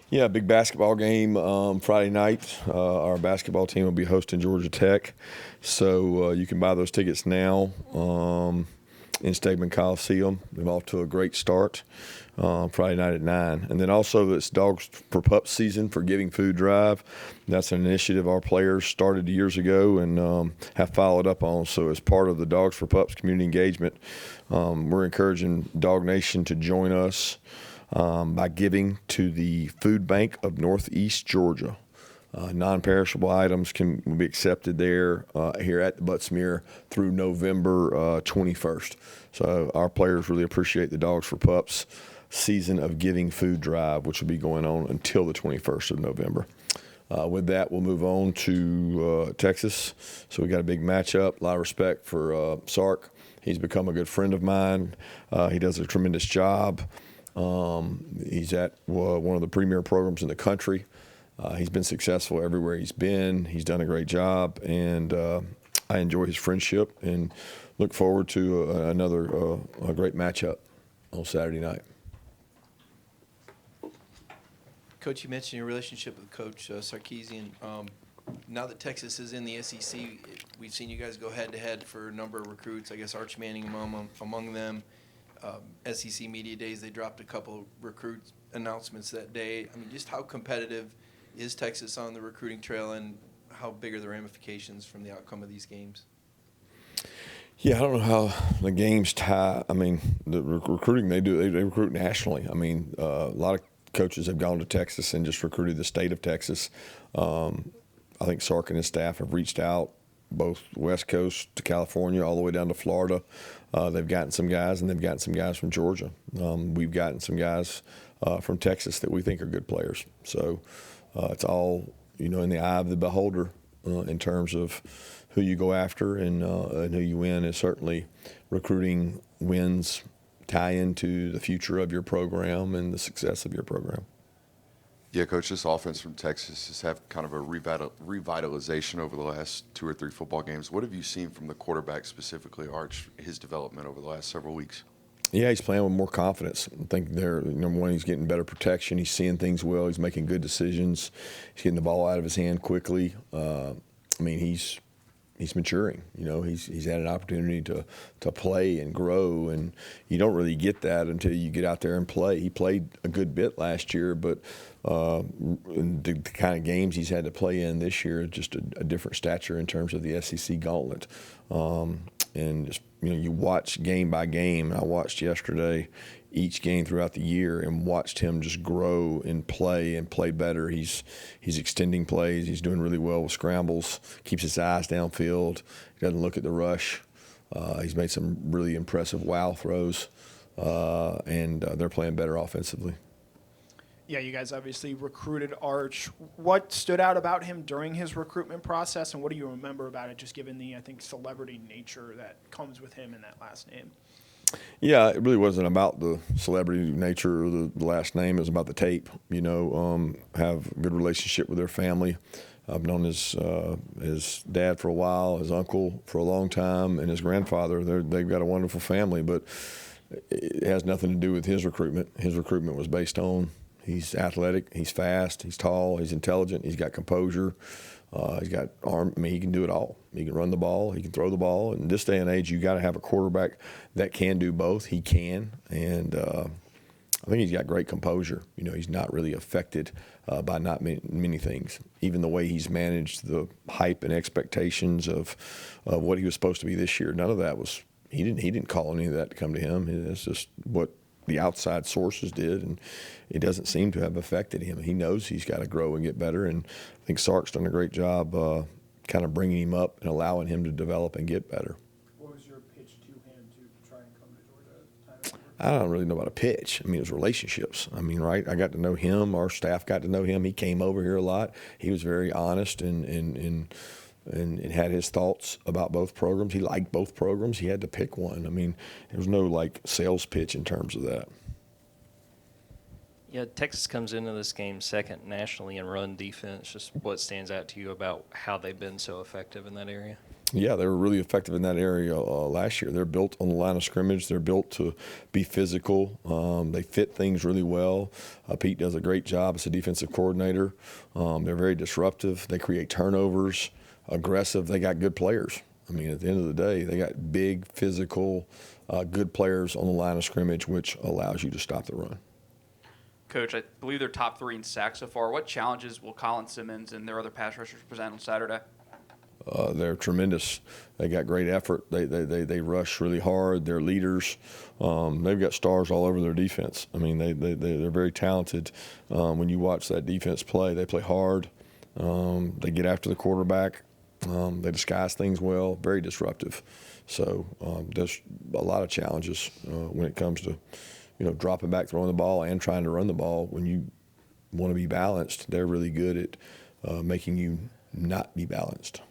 Yeah, big basketball game Friday night. Our basketball team will be hosting Georgia Tech, so you can buy those tickets now in Stegman Coliseum. They're off to a great start Friday night at 9. And then also it's Dogs for Pups season for Giving Food Drive. That's an initiative our players started years ago and have followed up on. So as part of the Dogs for Pups community engagement, we're encouraging Dog Nation to join us by giving to the Food Bank of Northeast Georgia. Non-perishable items can be accepted there here at the Butts-Mehre through November 21st. So our players really appreciate the Dogs for Pups season of Giving Food Drive, which will be going on until the 21st of November. With that, we'll move on to Texas. So we got a big matchup. A lot of respect for Sark. He's become a good friend of mine. He does a tremendous job. He's at one of the premier programs in the country. He's been successful everywhere he's been. He's done a great job, and I enjoy his friendship and look forward to another a great matchup on Saturday night. Coach, you mentioned your relationship with Coach Sarkisian. Now that Texas is in the SEC, we've seen you guys go head-to-head for a number of recruits. I guess Arch Manning among them. SEC Media Days, they dropped a couple recruit announcements that day. I mean, just how competitive is Texas on the recruiting trail, and how big are the ramifications from the outcome of these games? Yeah, I don't know how the games tie. I mean, the recruiting they do, they recruit nationally. I mean, a lot of coaches have gone to Texas and just recruited the state of Texas. I think Sark and his staff have reached out both West Coast to California all the way down to Florida. They've gotten some guys, and they've gotten some guys from Georgia. We've gotten some guys from Texas that we think are good players. So it's all, in the eye of the beholder in terms of who you go after and who you win. Is certainly recruiting wins tie into the future of your program and the success of your program. Yeah, Coach, this offense from Texas has had kind of a revitalization over the last 2 or 3 football games. What have you seen from the quarterback, specifically Arch, his development over the last several weeks? Yeah, he's playing with more confidence. I think number one, he's getting better protection. He's seeing things well. He's making good decisions. He's getting the ball out of his hand quickly. He's maturing. He's had an opportunity to play and grow, and you don't really get that until you get out there and play. He played a good bit last year, but the kind of games he's had to play in this year is just a different stature in terms of the SEC gauntlet. And just, you watch game by game. I watched yesterday each game throughout the year and watched him just grow and play better. He's extending plays. He's doing really well with scrambles, keeps his eyes downfield. He doesn't look at the rush. He's made some really impressive wow throws, and they're playing better offensively. Yeah, you guys obviously recruited Arch. What stood out about him during his recruitment process, and what do you remember about it, just given the, I think, celebrity nature that comes with him in that last name? Yeah, it really wasn't about the celebrity nature or the last name. It was about the tape. Have a good relationship with their family. I've known his dad for a while, his uncle for a long time, and his grandfather. They've got a wonderful family, but it has nothing to do with his recruitment. His recruitment was based on he's athletic, he's fast, he's tall, he's intelligent, he's got composure. He's got arm. He can do it all. He can run the ball. He can throw the ball. In this day and age, you got to have a quarterback that can do both. He can, and I think he's got great composure. He's not really affected by not many things. Even the way he's managed the hype and expectations of what he was supposed to be this year. None of that was. He didn't call any of that to come to him. It's just what the outside sources did, and it doesn't seem to have affected him. He knows he's got to grow and get better, and I think Sark's done a great job kind of bringing him up and allowing him to develop and get better. What was your pitch to him to try and come to Georgia at the time? I don't really know about a pitch. It was relationships. Right? I got to know him. Our staff got to know him. He came over here a lot. He was very honest and had his thoughts about both programs. He liked both programs. He had to pick one. There was no sales pitch in terms of that. Yeah, Texas comes into this game second nationally in run defense. Just what stands out to you about how they've been so effective in that area? Yeah, they were really effective in that area last year. They're built on the line of scrimmage. They're built to be physical. They fit things really well. Pete does a great job as a defensive coordinator. They're very disruptive. They create turnovers, aggressive. They got good players. I mean, at the end of the day, they got big, physical, good players on the line of scrimmage, which allows you to stop the run. Coach, I believe they're top 3 in sacks so far. What challenges will Colin Simmons and their other pass rushers present on Saturday? They're tremendous. They got great effort. They rush really hard. They're leaders. They've got stars all over their defense. I mean, they're very talented. When you watch that defense play, they play hard. They get after the quarterback. They disguise things well. Very disruptive. So there's a lot of challenges when it comes to, dropping back, throwing the ball, and trying to run the ball. When you want to be balanced, they're really good at making you not be balanced.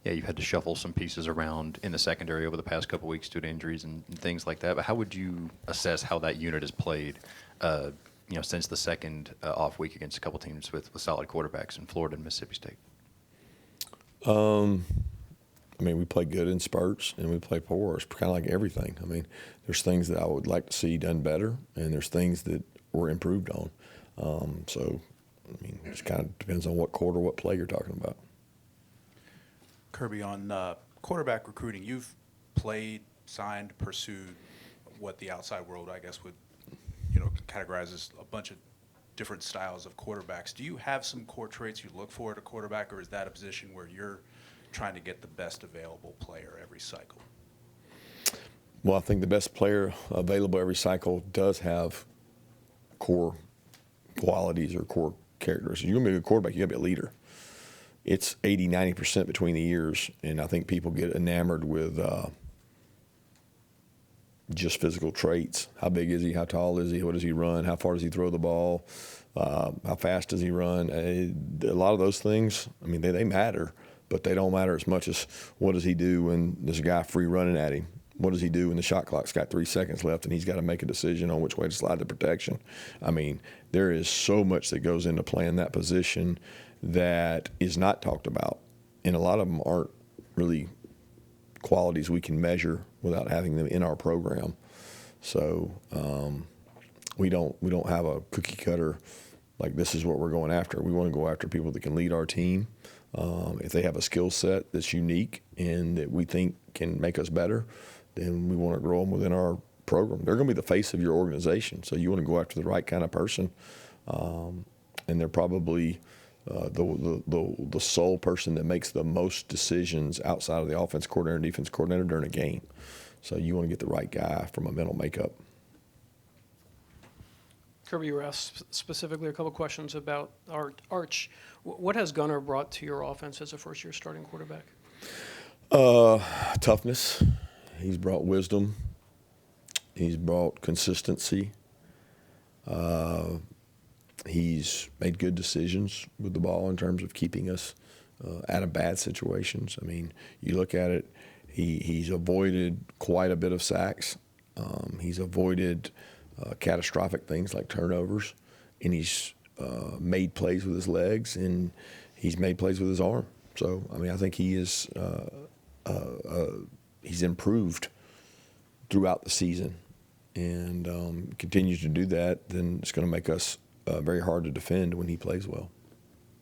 Yeah, you've had to shuffle some pieces around in the secondary over the past couple weeks due to injuries and things like that. But how would you assess how that unit has played, since the second off week against a couple teams with solid quarterbacks in Florida and Mississippi State? We play good in spurts and we play poor. It's kind of like everything. I mean, there's things that I would like to see done better, and there's things that were improved on. It just kind of depends on what quarter, what play you're talking about. Kirby, on quarterback recruiting, you've played, signed, pursued what the outside world, I guess, would categorize as a bunch of different styles of quarterbacks. Do you have some core traits you look for at a quarterback, or is that a position where you're trying to get the best available player every cycle? Well, I think the best player available every cycle does have core qualities or core characteristics. You're going to be a good quarterback, you got to be a leader. It's 80, 90% between the years, and I think people get enamored with just physical traits. How big is he? How tall is he? What does he run? How far does he throw the ball? How fast does he run? A lot of those things, they matter, but they don't matter as much as what does he do when there's a guy free running at him? What does he do when the shot clock's got 3 seconds left and he's got to make a decision on which way to slide the protection? There is so much that goes into playing that position that is not talked about, and a lot of them aren't really qualities we can measure without having them in our program. So we don't have a cookie cutter like this is what we're going after. We want to go after people that can lead our team. If they have a skill set that's unique and that we think can make us better, then we want to grow them within our program. They're going to be the face of your organization, so you want to go after the right kind of person, and they're probably the sole person that makes the most decisions outside of the offense coordinator and defense coordinator during a game. So you want to get the right guy from a mental makeup. Kirby, you were asked specifically a couple questions about Arch. What has Gunnar brought to your offense as a first-year starting quarterback? Toughness. He's brought wisdom. He's brought consistency. He's made good decisions with the ball in terms of keeping us out of bad situations. You look at it, he's avoided quite a bit of sacks. He's avoided catastrophic things like turnovers, and he's made plays with his legs, and he's made plays with his arm. So, I think he is he's improved throughout the season, and continues to do that. Then it's going to make us very hard to defend when he plays well.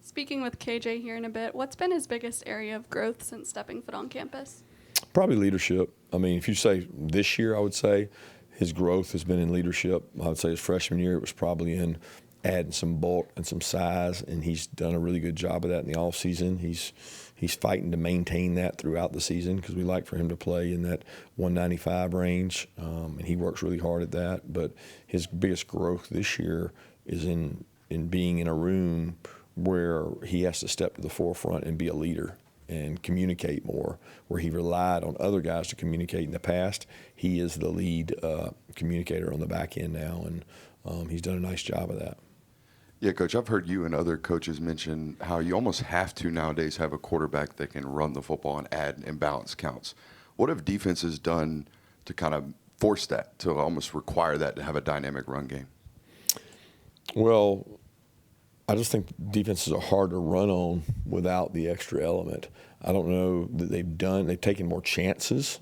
Speaking with KJ here in a bit, what's been his biggest area of growth since stepping foot on campus? Probably leadership. If you say this year, I would say his growth has been in leadership. I would say his freshman year, it was probably in adding some bulk and some size, and he's done a really good job of that in the offseason. He's fighting to maintain that throughout the season because we like for him to play in that 195 range, and he works really hard at that. But his biggest growth this year is in being in a room where he has to step to the forefront and be a leader and communicate more. Where he relied on other guys to communicate in the past, he is the lead communicator on the back end now, and he's done a nice job of that. Yeah, Coach, I've heard you and other coaches mention how you almost have to nowadays have a quarterback that can run the football and add imbalance counts. What have defenses done to kind of force that, to almost require that to have a dynamic run game? Well, I just think defenses are hard to run on without the extra element. I don't know that they've taken more chances.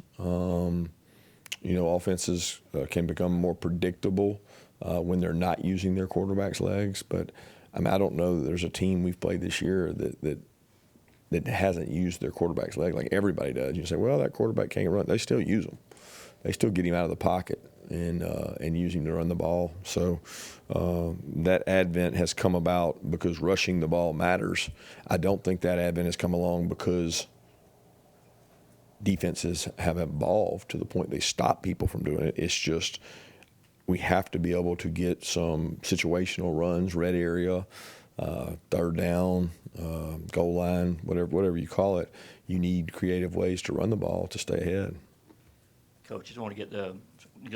Offenses can become more predictable when they're not using their quarterback's legs. But I don't know that there's a team we've played this year that hasn't used their quarterback's leg like everybody does. You say, well, that quarterback can't run. They still use them. They still get him out of the pocket and use him to run the ball. So that advent has come about because rushing the ball matters. I don't think that advent has come along because defenses have evolved to the point they stop people from doing it. It's just we have to be able to get some situational runs, red area, third down, goal line, whatever you call it. You need creative ways to run the ball to stay ahead. Coach, just want to get the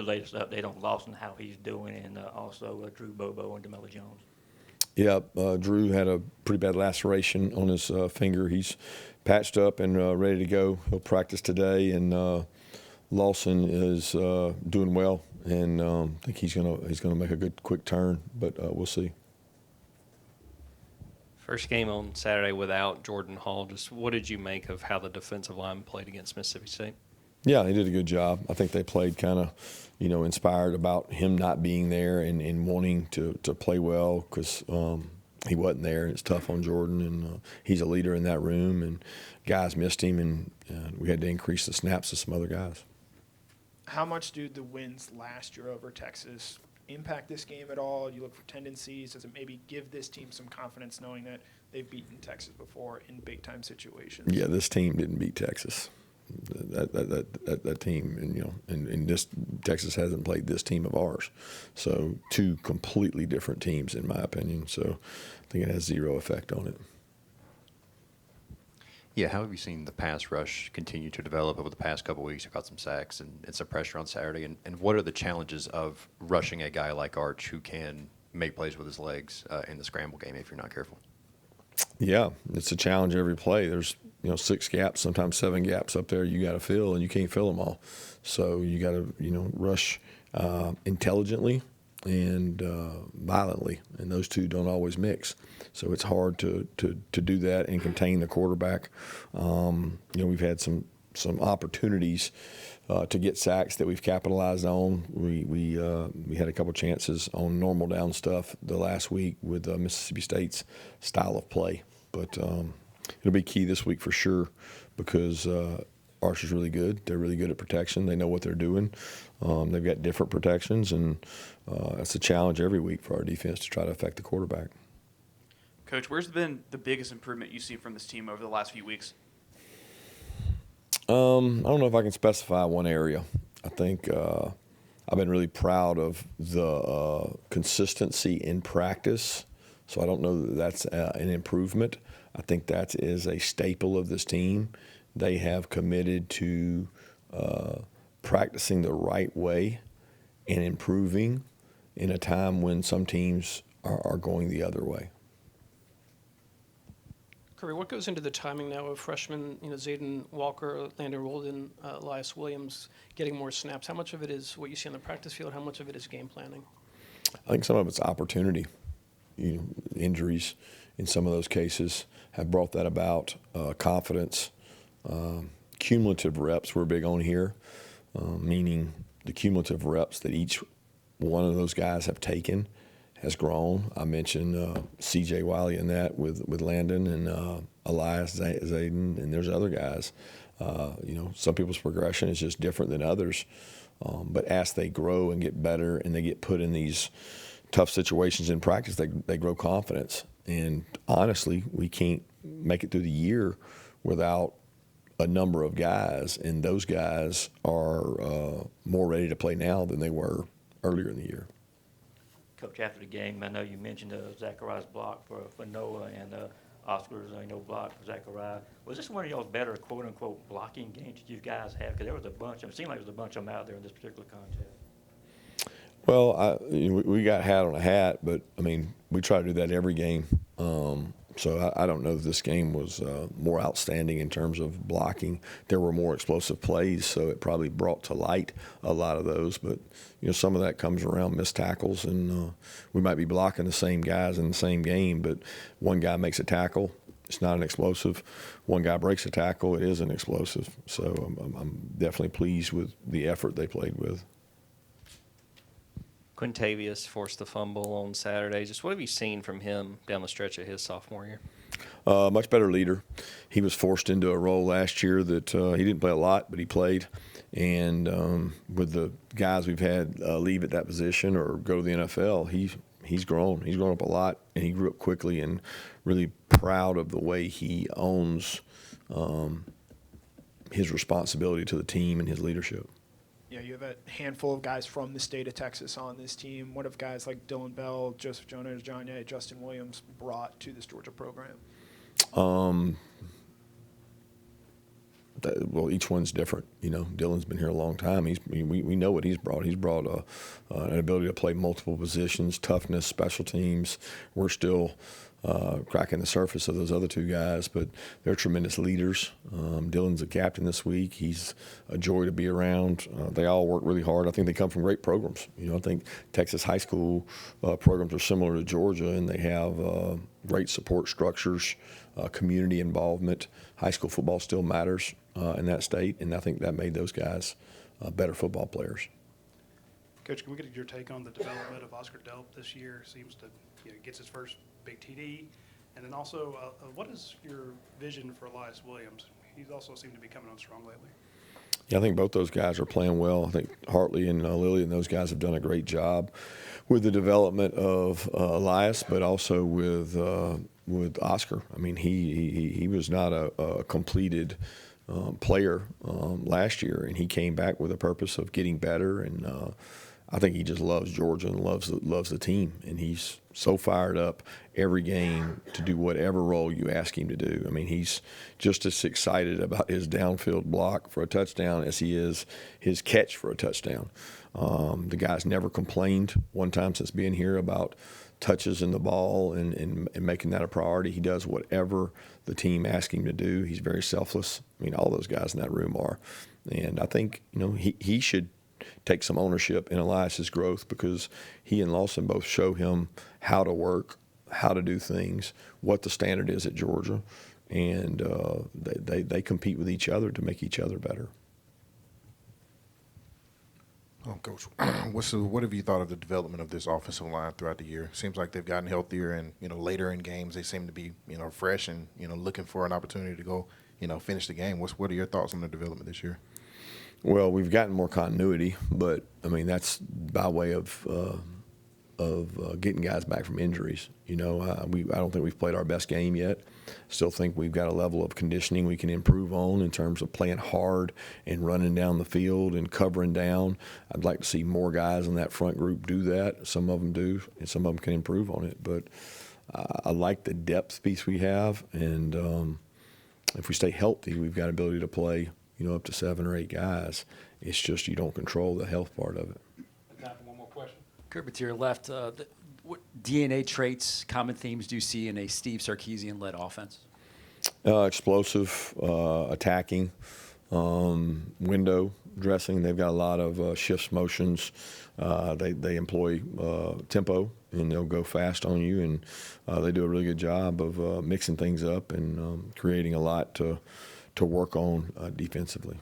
latest update on Lawson, how he's doing, and also Drew Bobo and DeMelo Jones. Yeah, Drew had a pretty bad laceration on his finger. He's patched up and ready to go. He'll practice today, and Lawson is doing well, and I think he's gonna make a good quick turn, but we'll see. First game on Saturday without Jordan Hall. Just what did you make of how the defensive line played against Mississippi State? Yeah, he did a good job. I think they played kind of, inspired about him not being there and wanting to play well because he wasn't there. It's tough on Jordan, and he's a leader in that room, and guys missed him, and we had to increase the snaps to some other guys. How much do the wins last year over Texas impact this game at all? You look for tendencies. Does it maybe give this team some confidence knowing that they've beaten Texas before in big-time situations? Yeah, this team didn't beat Texas. That team, and this Texas hasn't played this team of ours, so two completely different teams in my opinion. So I think it has zero effect on it. Yeah, how have you seen the pass rush continue to develop over the past couple of weeks? You've got some sacks and some pressure on Saturday, and what are the challenges of rushing a guy like Arch who can make plays with his legs in the scramble game if you're not careful? Yeah, it's a challenge every play. There's 6 gaps, sometimes 7 gaps up there you got to fill, and you can't fill them all. So you got to rush intelligently and violently, and those two don't always mix. So it's hard to do that and contain the quarterback. We've had some opportunities to get sacks that we've capitalized on. We had a couple chances on normal down stuff the last week with Mississippi State's style of play, but it'll be key this week for sure because Arch is really good. They're really good at protection. They know what they're doing. They've got different protections, and it's a challenge every week for our defense to try to affect the quarterback. Coach, where's been the biggest improvement you've seen from this team over the last few weeks? I don't know if I can specify one area. I think I've been really proud of the consistency in practice, so I don't know that that's an improvement. I think that is a staple of this team. They have committed to practicing the right way and improving in a time when some teams are going the other way. Kirby, what goes into the timing now of freshmen, Zayden Walker, Landon Roldan, Elias Williams getting more snaps? How much of it is what you see on the practice field? How much of it is game planning? I think some of it's opportunity. Injuries in some of those cases have brought that about. Confidence. Cumulative reps we're big on here, meaning the cumulative reps that each one of those guys have taken has grown. I mentioned C.J. Wiley in that with Landon and Elias Zayden, and there's other guys. Some people's progression is just different than others, but as they grow and get better and they get put in these tough situations in practice, they grow confidence. And honestly, we can't make it through the year without a number of guys, and those guys are more ready to play now than they were earlier in the year. Coach, after the game, I know you mentioned Zachariah's block for Noah and Oscar's block for Zachariah. Was this one of y'all's better quote-unquote blocking games that you guys have? Because there was a bunch. It seemed like there was a bunch of them out there in this particular contest. Well, we got hat on a hat, but, we try to do that every game. So I don't know if this game was more outstanding in terms of blocking. There were more explosive plays, so it probably brought to light a lot of those. But, some of that comes around missed tackles, and we might be blocking the same guys in the same game, but one guy makes a tackle. It's not an explosive. One guy breaks a tackle. It is an explosive. So I'm definitely pleased with the effort they played with. Quintavious forced the fumble on Saturday. Just what have you seen from him down the stretch of his sophomore year? Much better leader. He was forced into a role last year that he didn't play a lot, but he played. And with the guys we've had leave at that position or go to the NFL, he's grown. He's grown up a lot, and he grew up quickly, and really proud of the way he owns his responsibility to the team and his leadership. Yeah, you have a handful of guys from the state of Texas on this team. What have guys like Dylan Bell, Joseph Jonas, Johnny, Justin Williams brought to this Georgia program? Well, each one's different. Dylan's been here a long time. We know what he's brought. He's brought an ability to play multiple positions, toughness, special teams. We're still cracking the surface of those other two guys, but they're tremendous leaders. Dylan's a captain this week. He's a joy to be around. They all work really hard. I think they come from great programs. I think Texas high school programs are similar to Georgia, and they have great support structures, community involvement. High school football still matters in that state, and I think that made those guys better football players. Coach, can we get your take on the development of Oscar Delp this year? Seems to gets his first big TD, and then also, what is your vision for Elias Williams? He's also seemed to be coming on strong lately. Yeah, I think both those guys are playing well. I think Hartley and Lilly and those guys have done a great job with the development of Elias, but also with Oscar. I mean, he was not a completed player last year, and he came back with a purpose of getting better, and I think he just loves Georgia and loves the team, and he's so fired up every game to do whatever role you ask him to do. I mean, he's just as excited about his downfield block for a touchdown as he is his catch for a touchdown. The guy's never complained one time since being here about touches in the ball and making that a priority. He does whatever the team asks him to do. He's very selfless. I mean, all those guys in that room are. And I think, he should take some ownership in Elias's growth, because he and Lawson both show him how to work, how to do things, what the standard is at Georgia, and they compete with each other to make each other better. Coach, what have you thought of the development of this offensive line throughout the year? Seems like they've gotten healthier, and later in games they seem to be fresh and looking for an opportunity to go finish the game. What are your thoughts on the development this year? Well, we've gotten more continuity, but I mean that's by way of getting guys back from injuries. I don't think we've played our best game yet. Still think we've got a level of conditioning we can improve on in terms of playing hard and running down the field and covering down. I'd like to see more guys in that front group do that. Some of them do, and some of them can improve on it. But I like the depth piece we have, and if we stay healthy, we've got ability to play up to 7 or 8 guys. It's just you don't control the health part of it. Time for one more question. Kirby, to your left, what DNA traits, common themes do you see in a Steve Sarkisian-led offense? Explosive, attacking, window dressing. They've got a lot of shifts, motions. They employ tempo, and they'll go fast on you, and they do a really good job of mixing things up and creating a lot to work on defensively.